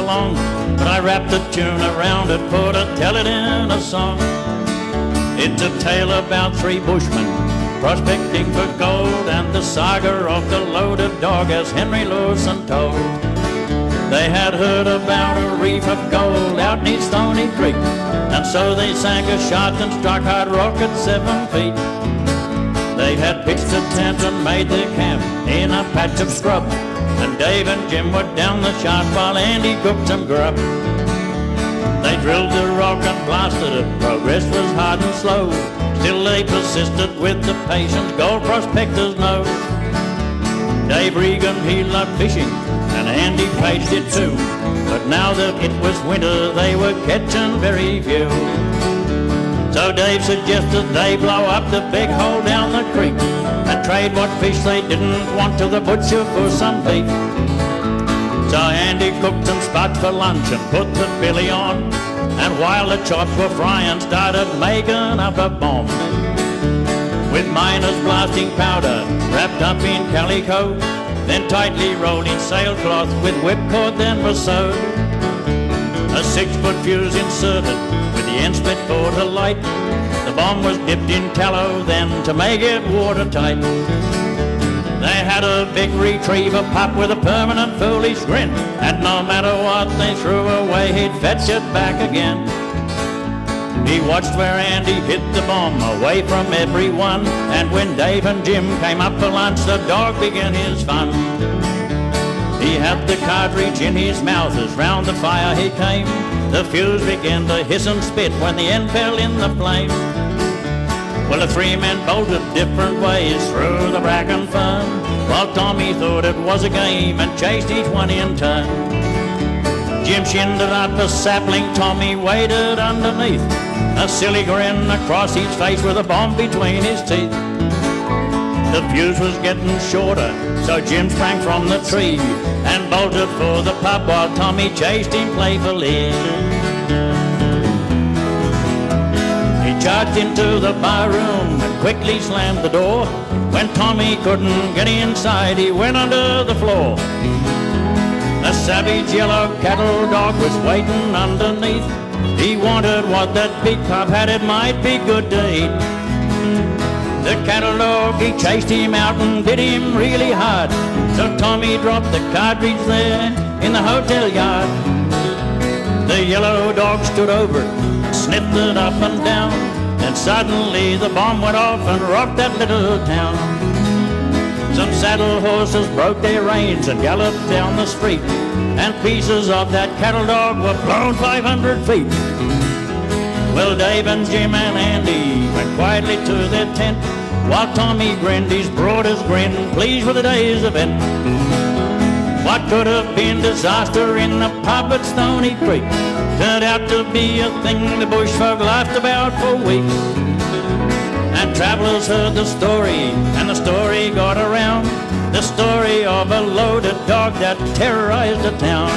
long, but I wrapped the tune around it for to tell it in a song. It's a tale about three bushmen prospecting for gold, and the saga of the loaded dog as Henry Lawson told. They had heard about a reef of gold out near Stony Creek, and so they sank a shot and struck hard rock at 7 feet. They had pitched a tent and made their camp in a patch of scrub, and Dave and Jim were down the shot while Andy cooked some grub. They drilled the rock and blasted it, progress was hard and slow, still they persisted with the patience gold prospectors know. Dave Regan, he loved fishing, and Andy Page did too, but now that it was winter they were catching very few. So Dave suggested they blow up the big hole down the creek and trade what fish they didn't want to the butcher for some beef. So Andy cooked some spots for lunch and put the billy on, and while the chops were frying started making up a bomb. With miners blasting powder wrapped up in calico, then tightly rolled in sailcloth with whipcord then was sewed. A 6-foot fuse inserted with the end split for to light. The bomb was dipped in tallow then to make it watertight. They had a big retriever pup with a permanent foolish grin, and no matter what they threw away he'd fetch it back again. He watched where Andy hit the bomb away from everyone, and when Dave and Jim came up for lunch the dog began his fun. He had the cartridge in his mouth as round the fire he came. The fuse began to hiss and spit when the end fell in the flame. Well, the three men bolted different ways through the bracken fern, while Tommy thought it was a game and chased each one in turn. Jim shinned up a sapling, Tommy waited underneath, a silly grin across his face with a bomb between his teeth. The fuse was getting shorter, so Jim sprang from the tree and bolted for the pub while Tommy chased him playfully. He charged into the bar room and quickly slammed the door. When Tommy couldn't get inside, he went under the floor. A savage yellow cattle dog was waiting underneath. He wanted what that big pup had, it might be good to eat. The cattle dog, he chased him out and bit him really hard, so Tommy dropped the cartridge there in the hotel yard. The yellow dog stood over it, sniffed it up and down, then suddenly the bomb went off and rocked that little town. Some saddle horses broke their reins and galloped down the street, and pieces of that cattle dog were blown 500 feet. Well, Dave and Jim and Andy went quietly to their tent, while Tommy grinned his broadest grin, pleased with the day's event. What could have been disaster in the pub at Stony Creek turned out to be a thing the bush folk laughed about for weeks. And travellers heard the story, and the story got around, the story of a loaded dog that terrorized the town.